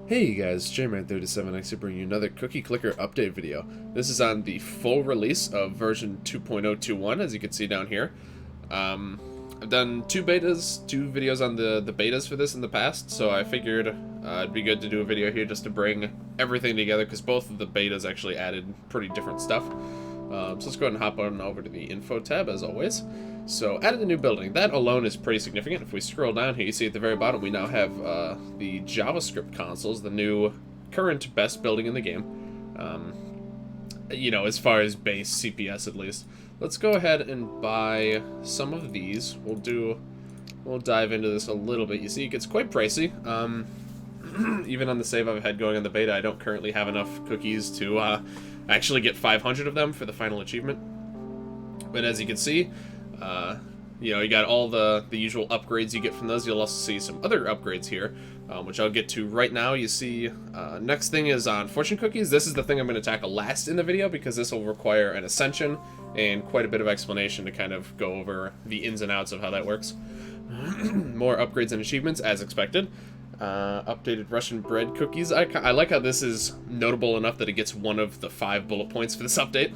Hey guys, JMan37X here bringing you another Cookie Clicker update video. This is on the full release of version 2.021, as you can see down here. I've done two videos on the betas for this in the past, so I figured it'd be good to do a video here just to bring everything together, because both of the betas actually added pretty different stuff. So let's go ahead and hop on over to the info tab, as always. So, added a new building. That alone is pretty significant. If we scroll down here, you see at the very bottom we now have the Javascript Consoles, the new current best building in the game. You know, as far as base CPS at least. Let's go ahead and buy some of these. We'll dive into this a little bit. You see, it gets quite pricey. Even on the save I've had going on the beta, I don't currently have enough cookies to actually get 500 of them for the final achievement. But as you can see, you know, you got all the usual upgrades you get from those. You'll also see some other upgrades here, which I'll get to right now. You see, next thing is on fortune cookies. This is the thing I'm going to tackle last in the video, because this will require an ascension and quite a bit of explanation to kind of go over the ins and outs of how that works. More upgrades and achievements, as expected. Updated Russian bread cookies. I like how this is notable enough that it gets one of the 5 bullet points for this update,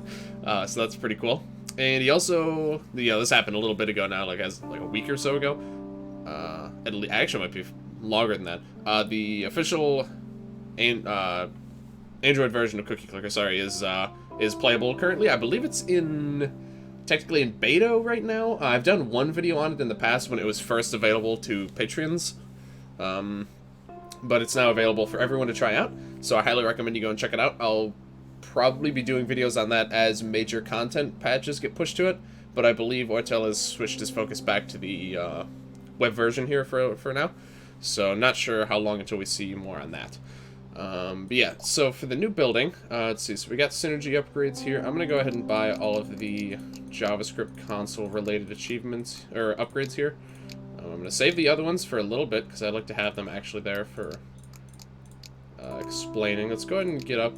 so that's pretty cool. And he also, this happened a little bit ago now, like a week or so ago. Actually, might be longer than that. The official Android version of Cookie Clicker, sorry, is playable currently. I believe it's technically in beta right now. I've done one video on it in the past when it was first available to Patreons, but it's now available for everyone to try out. So I highly recommend you go and check it out. I'll probably be doing videos on that as major content patches get pushed to it, but I believe Orteil has switched his focus back to the web version here for now, so not sure how long until we see more on that. But yeah, so for the new building, let's see, so we got synergy upgrades here. I'm going to go ahead and buy all of the JavaScript console related achievements, or upgrades here. I'm going to save the other ones for a little bit, because I like to have them actually there for explaining. Let's go ahead and get up.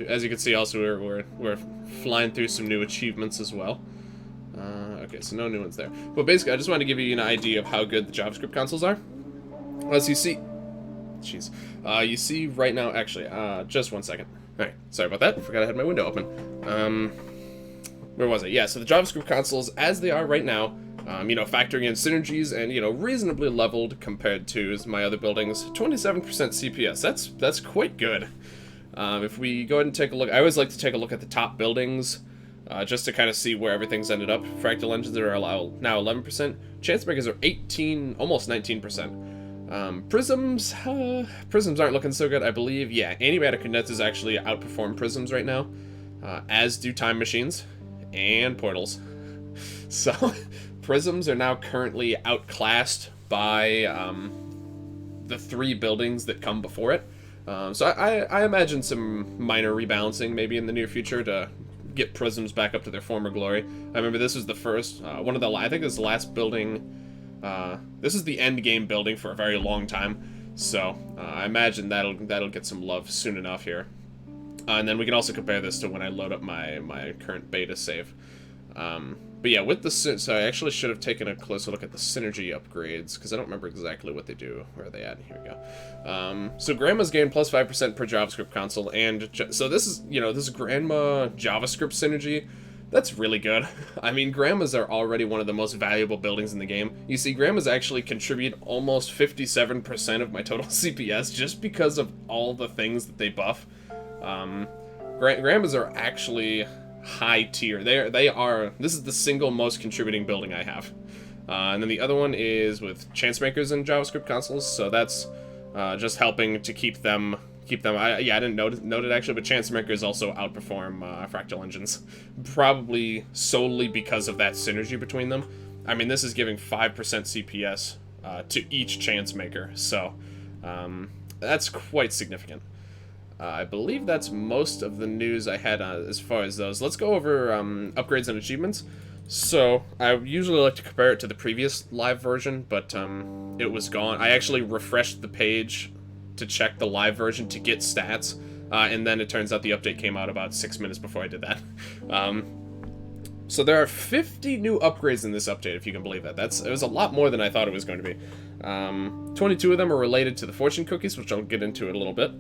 As you can see, also we're flying through some new achievements as well. Okay, so no new ones there. But basically, I just wanted to give you an idea of how good the JavaScript consoles are. As you see, you see right now. Actually, just one second. All right, sorry about that. Forgot I had my window open. Where was it? Yeah, so the JavaScript consoles, as they are right now, you know, factoring in synergies and, you know, reasonably leveled compared to my other buildings, 27% CPS. That's quite good. If we go ahead and take a look, I always like to take a look at the top buildings, just to kind of see where everything's ended up. Fractal engines are now 11%. Chance makers are 18, almost 19%. Prisms aren't looking so good, I believe. Yeah, animatic condensers actually outperform prisms right now, as do time machines and portals. So, prisms are now currently outclassed by the 3 buildings that come before it. So I imagine some minor rebalancing maybe in the near future to get prisms back up to their former glory. I remember this was the first, I think this is the last building, this is the end game building for a very long time, so I imagine that'll get some love soon enough here. And then we can also compare this to when I load up my current beta save. But yeah, with the so I actually should have taken a closer look at the synergy upgrades, because I don't remember exactly what they do. Where are they at? Here we go. So Grandma's gained plus 5% per JavaScript console, and so this is Grandma JavaScript synergy. That's really good. I mean, Grandmas are already one of the most valuable buildings in the game. You see, Grandmas actually contribute almost 57% of my total CPS just because of all the things that they buff. Grandmas are actually high tier. This is the single most contributing building I have. And then the other one is with chance makers and JavaScript consoles, so that's just helping to keep them. I didn't note it actually, but chance makers also outperform fractal engines, probably solely because of that synergy between them. I mean, this is giving 5% CPS to each chance maker, so that's quite significant. I believe that's most of the news I had as far as those. Let's go over upgrades and achievements. So, I usually like to compare it to the previous live version, but it was gone. I actually refreshed the page to check the live version to get stats, and then it turns out the update came out about 6 minutes before I did that. So there are 50 new upgrades in this update, if you can believe that. It was a lot more than I thought it was going to be. 22 of them are related to the fortune cookies, which I'll get into in a little bit.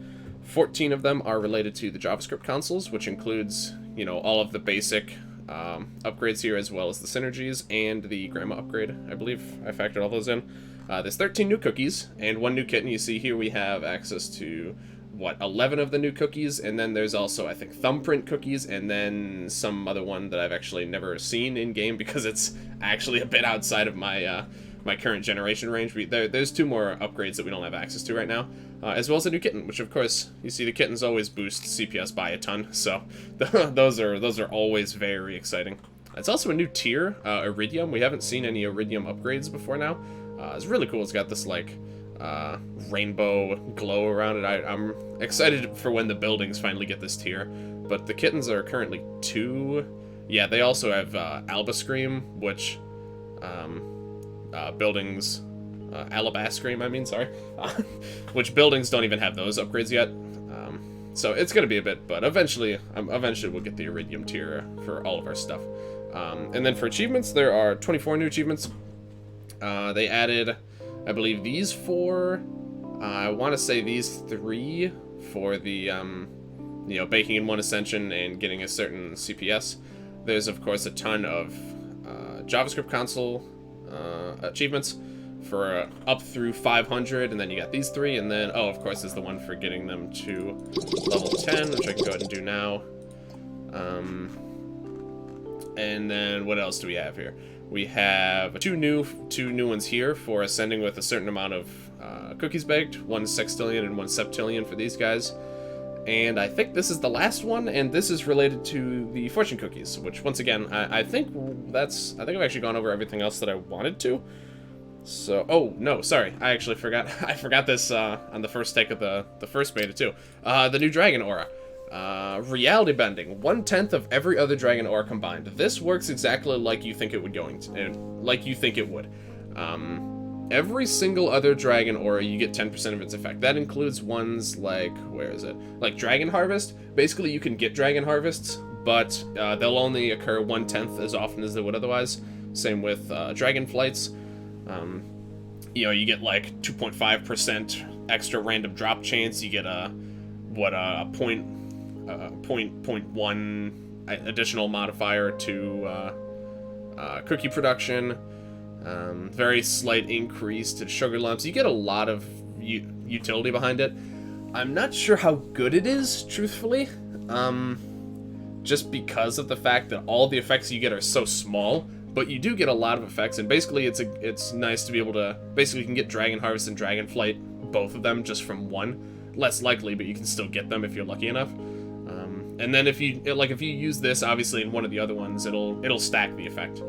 14 of them are related to the JavaScript consoles, which includes, you know, all of the basic upgrades here, as well as the synergies and the grandma upgrade. I believe I factored all those in. There's 13 new cookies and 1 new kitten. You see here we have access to, what, 11 of the new cookies, and then there's also, I think, thumbprint cookies, and then some other one that I've actually never seen in-game because it's actually a bit outside of my my current generation range. There's 2 more upgrades that we don't have access to right now, as well as a new kitten, which, of course, you see the kittens always boost CPS by a ton, so those are always very exciting. It's also a new tier, Iridium. We haven't seen any Iridium upgrades before now. It's really cool. It's got this, like, rainbow glow around it. I'm excited for when the buildings finally get this tier, but the kittens are currently 2. Yeah, they also have Alba Scream, which buildings Alabascream, I mean, sorry, which buildings don't even have those upgrades yet. So it's gonna be a bit, but eventually we'll get the Iridium tier for all of our stuff. And then for achievements, there are 24 new achievements. They added, I believe, these 4. I want to say these 3 for the, you know, baking in 1 ascension and getting a certain CPS. There's, of course, a ton of JavaScript console achievements for up through 500, and then you got these 3, and then, oh, of course, there's the one for getting them to level 10, which I can go ahead and do now. And then what else do we have here? We have two new ones here for ascending with a certain amount of cookies baked. 1 sextillion and 1 septillion for these guys. And I think this is the last one, and this is related to the fortune cookies, which, once again, I think I've actually gone over everything else that I wanted to. So, oh, no, sorry, I actually forgot, I forgot this on the first take of the first beta, too. The new Dragon Aura. Reality bending, 1/10 of every other Dragon Aura combined. This works exactly like you think it would Every single other Dragon Aura, you get 10% of its effect. That includes ones like, where is it? Like Dragon Harvest. Basically, you can get Dragon Harvests, but they'll only occur 1/10 as often as they would otherwise. Same with Dragon Flights. You know, you get like 2.5% extra random drop chance. You get a 0.1 additional modifier to cookie production. Very slight increase to sugar lumps. You get a lot of utility behind it. I'm not sure how good it is, truthfully, just because of the fact that all the effects you get are so small, but you do get a lot of effects, and basically it's nice to be able to, basically you can get Dragon Harvest and Dragon Flight, both of them, just from one. Less likely, but you can still get them if you're lucky enough. And then if you use this, obviously, in one of the other ones, it'll stack the effect.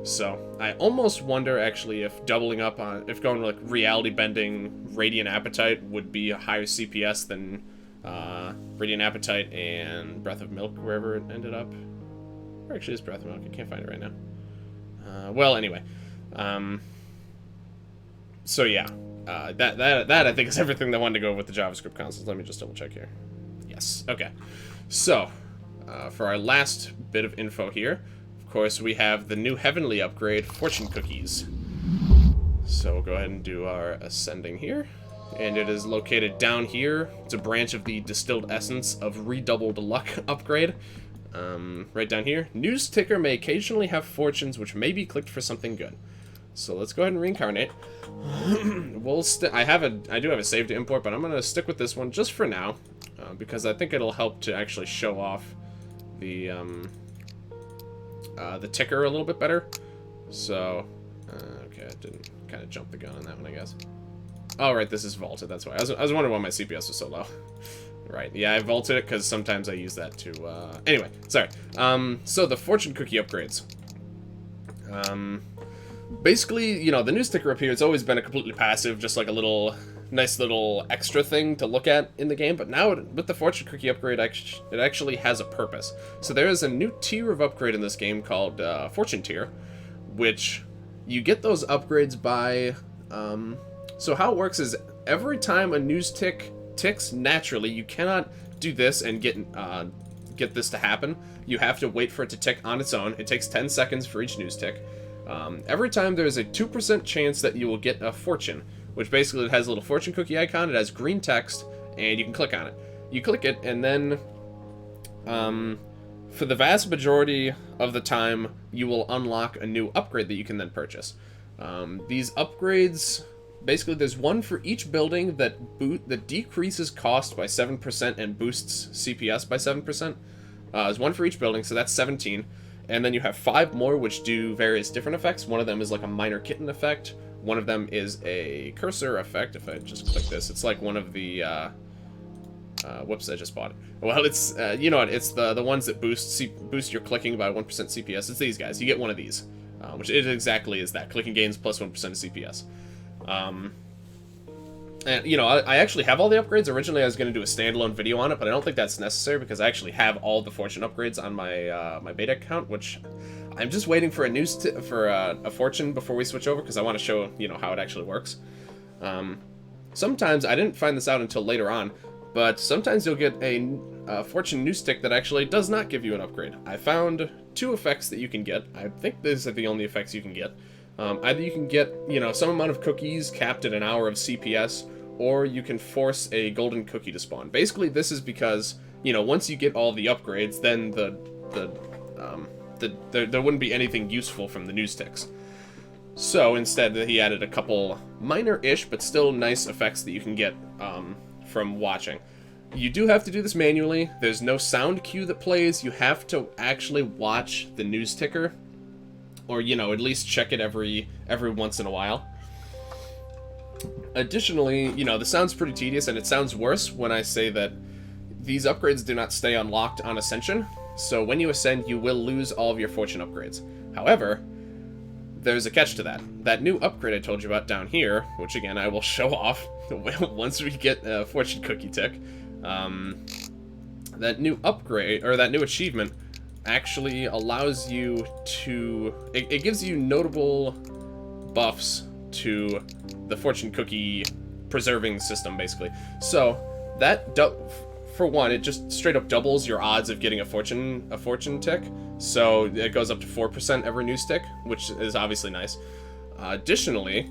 So I almost wonder, actually, if going like reality bending Radiant Appetite would be a higher CPS than Radiant Appetite and Breath of Milk, wherever it ended up. Or actually, it's Breath of Milk. I can't find it right now. Well, anyway. So yeah, that I think is everything that I wanted to go with the JavaScript consoles. Let me just double check here. Yes. Okay. So for our last bit of info here, of course, we have the new Heavenly upgrade, Fortune Cookies. So we'll go ahead and do our ascending here. And it is located down here. It's a branch of the Distilled Essence of Redoubled Luck upgrade. Right down here. News ticker may occasionally have fortunes which may be clicked for something good. So let's go ahead and reincarnate. I do have a save to import, but I'm going to stick with this one just for now. Because I think it'll help to actually show off the ticker a little bit better. So, okay, I didn't kind of jump the gun on that one, I guess. Oh, right, this is vaulted, that's why. I was wondering why my CPS was so low. Right, yeah, I vaulted it because sometimes I use that to, anyway, sorry. So the fortune cookie upgrades. Basically, you know, the news ticker up here, it's always been a completely passive, just like a nice little extra thing to look at in the game, but now with the fortune cookie upgrade, it actually has a purpose. So there is a new tier of upgrade in this game called Fortune Tier, which you get those upgrades by, so how it works is every time a news tick ticks naturally, you cannot do this and get get this to happen, you have to wait for it to tick on its own. It takes 10 seconds for each news tick. Every time there's a 2% chance that you will get a fortune, which basically it has a little fortune cookie icon. It has green text, and you can click on it. You click it, and then for the vast majority of the time, you will unlock a new upgrade that you can then purchase. These upgrades, basically there's one for each building that decreases cost by 7% and boosts CPS by 7%. There's one for each building, so that's 17. And then you have 5 more which do various different effects. One of them is like a minor kitten effect. One of them is a cursor effect. If I just click this, it's like one of the... whoops, I just bought it. Well, it's, you know what, it's the ones that boost your clicking by 1% CPS. It's these guys. You get one of these, which it exactly is that. Clicking gains plus 1% of CPS. And, you know, I actually have all the upgrades. Originally, I was going to do a standalone video on it, but I don't think that's necessary because I actually have all the fortune upgrades on my my beta account, which I'm just waiting for a fortune before we switch over because I want to show, you know, how it actually works. Sometimes, I didn't find this out until later on, but sometimes you'll get a fortune news tick that actually does not give you an upgrade. I found 2 effects that you can get. I think these are the only effects you can get. Either you can get, you know, some amount of cookies capped at an hour of CPS, or you can force a golden cookie to spawn. Basically, this is because, you know, once you get all the upgrades, then there wouldn't be anything useful from the news ticks. So instead, he added a couple minor-ish, but still nice effects that you can get from watching. You do have to do this manually. There's no sound cue that plays. You have to actually watch the news ticker, or, you know, at least check it every once in a while. Additionally, you know, this sounds pretty tedious, and it sounds worse when I say that these upgrades do not stay unlocked on Ascension, so when you ascend, you will lose all of your fortune upgrades. However, there's a catch to that. That new upgrade I told you about down here, which again I will show off once we get a fortune cookie tick, that new upgrade, or that new achievement, actually allows you to... It gives you notable buffs to the fortune cookie preserving system, basically. So, that... For one, it just straight up doubles your odds of getting a fortune tick. So, it goes up to 4% every news tick, which is obviously nice. Additionally,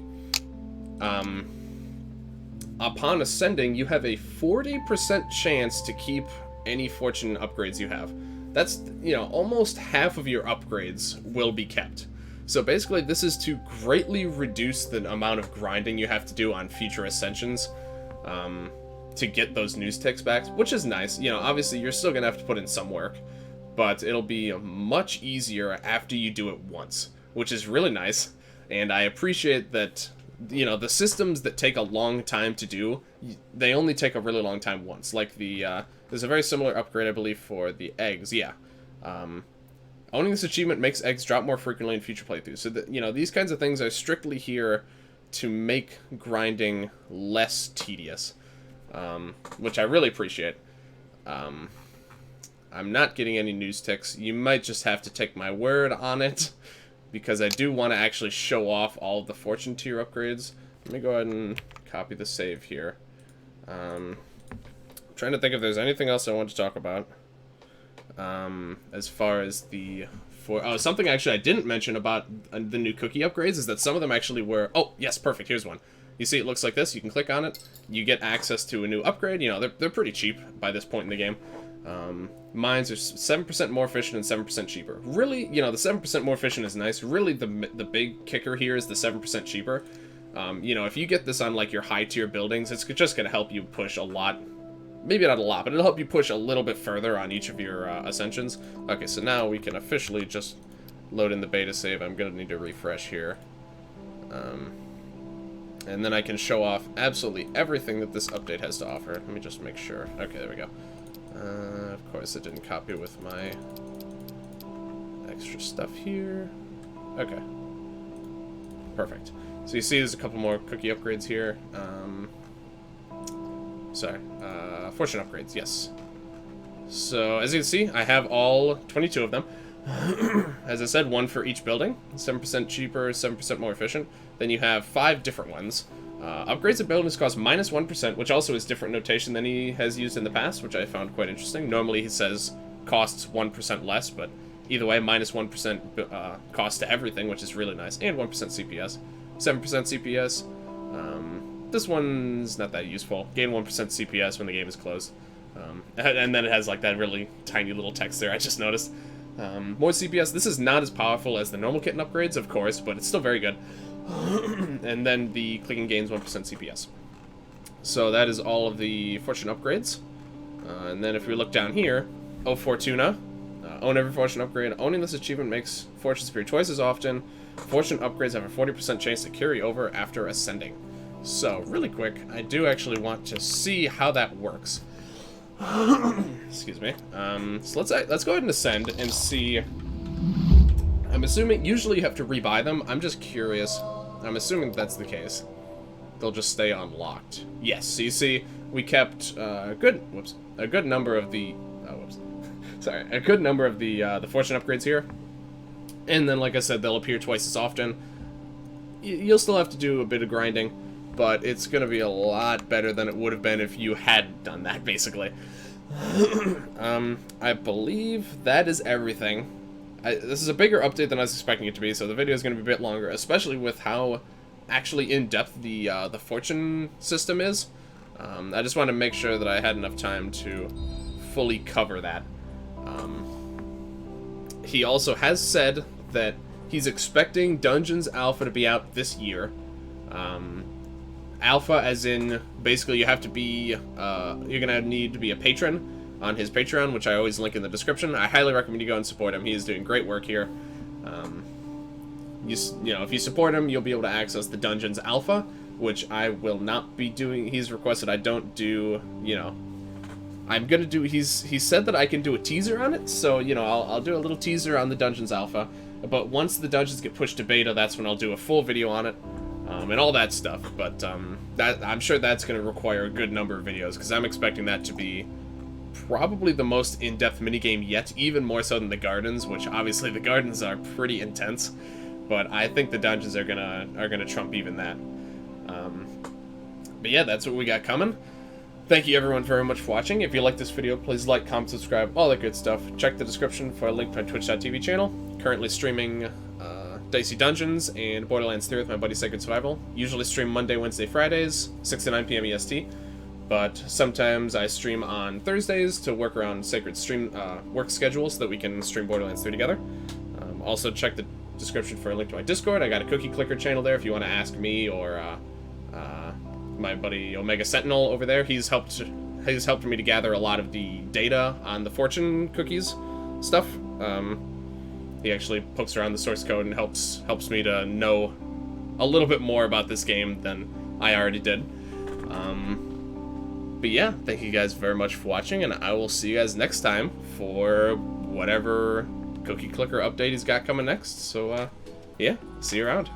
upon ascending, you have a 40% chance to keep any fortune upgrades you have. That's, you know, almost half of your upgrades will be kept. So basically, this is to greatly reduce the amount of grinding you have to do on future ascensions to get those news ticks back, which is nice. You know, obviously, you're still going to have to put in some work, but it'll be much easier after you do it once, which is really nice. And I appreciate that, you know, the systems that take a long time to do, they only take a really long time once. Like the, there's a very similar upgrade, I believe, for the eggs, yeah. Owning this achievement makes eggs drop more frequently in future playthroughs. So, you know, these kinds of things are strictly here to make grinding less tedious, which I really appreciate. I'm not getting any news ticks. You might just have to take my word on it, because I do want to actually show off all of the fortune tier upgrades. Let me go ahead and copy the save here. Trying to think if there's anything else I want to talk about. As far as the... something actually I didn't mention about the new cookie upgrades is that some of them actually were... Oh, yes, perfect. Here's one. You see it looks like this. You can click on it. You get access to a new upgrade. You know, they're pretty cheap by this point in the game. Mines are 7% more efficient and 7% cheaper. Really, you know, the 7% more efficient is nice. Really, the big kicker here is the 7% cheaper. You know, if you get this on, like, your high-tier buildings, it's just going to help you push a lot. Maybe not a lot, but it'll help you push a little bit further on each of your ascensions. Okay, so now we can officially just load in the beta save. I'm going to need to refresh here. And then I can show off absolutely everything that this update has to offer. Let me just make sure. Okay, there we go. Of course, it didn't copy with my extra stuff here. Okay. Perfect. So you see there's a couple more cookie upgrades here. Sorry. Fortune upgrades, yes. So, as you can see, I have all 22 of them. As I said, one for each building. 7% cheaper, 7% more efficient. Then you have 5 different ones. Upgrades of buildings cost -1%, which also is different notation than he has used in the past, which I found quite interesting. Normally he says costs 1% less, but either way, minus 1% cost to everything, which is really nice, and 1% CPS. 7% CPS. This one's not that useful. Gain 1% CPS when the game is closed. And then it has like that really tiny little text there I just noticed. More CPS. This is not as powerful as the normal kitten upgrades, of course, but it's still very good. And then the clicking gains 1% CPS. So that is all of the fortune upgrades. And then if we look down here, Fortuna. Own every fortune upgrade. Owning this achievement makes fortunes appear twice as often. Fortune upgrades have a 40% chance to carry over after ascending. So, really quick, I do actually want to see how that works. Excuse me. So let's go ahead and ascend and see. I'm assuming usually you have to rebuy them. I'm just curious. I'm assuming that's the case. They'll just stay unlocked. Yes. So you see, we kept a good number of the a good number of the fortune upgrades here. And then, like I said, they'll appear twice as often. You'll still have to do a bit of grinding, but it's going to be a lot better than it would have been if you had done that, basically. I believe that is everything. This is a bigger update than I was expecting it to be, so the video is going to be a bit longer, especially with how actually in-depth the fortune system is. I just wanted to make sure that I had enough time to fully cover that. He also has said that he's expecting Dungeons Alpha to be out this year. Alpha as in, basically you have to be, you're gonna need to be a patron on his Patreon, which I always link in the description. I highly recommend you go and support him. He is doing great work here. You know, if you support him, you'll be able to access the Dungeons Alpha, which I will not be doing. He's requested I don't do, you know, I'm gonna do, he said that I can do a teaser on it, so, you know, I'll do a little teaser on the Dungeons Alpha, but once the dungeons get pushed to beta, that's when I'll do a full video on it, and all that stuff, but, I'm sure that's gonna require a good number of videos, because I'm expecting that to be probably the most in-depth minigame yet, even more so than the gardens, which obviously the gardens are pretty intense, but I think the dungeons are gonna trump even that. But yeah, that's what we got coming. Thank you everyone very much for watching. If you like this video, please like, comment, subscribe, all that good stuff. Check the description for a link to my twitch.tv channel. Currently streaming Dicey Dungeons and Borderlands 3 with my buddy Sacred Survival. Usually stream Monday, Wednesday, Fridays, 6 to 9 p.m. EST. But sometimes I stream on Thursdays to work around Sacred's stream work schedule so that we can stream Borderlands 3 together. Also check the description for a link to my Discord. I got a cookie clicker channel there if you want to ask me or my buddy Omega Sentinel over there. He's helped me to gather a lot of the data on the fortune cookies stuff. He actually pokes around the source code and helps me to know a little bit more about this game than I already did. But yeah, thank you guys very much for watching, and I will see you guys next time for whatever cookie clicker update he's got coming next. So yeah, see you around.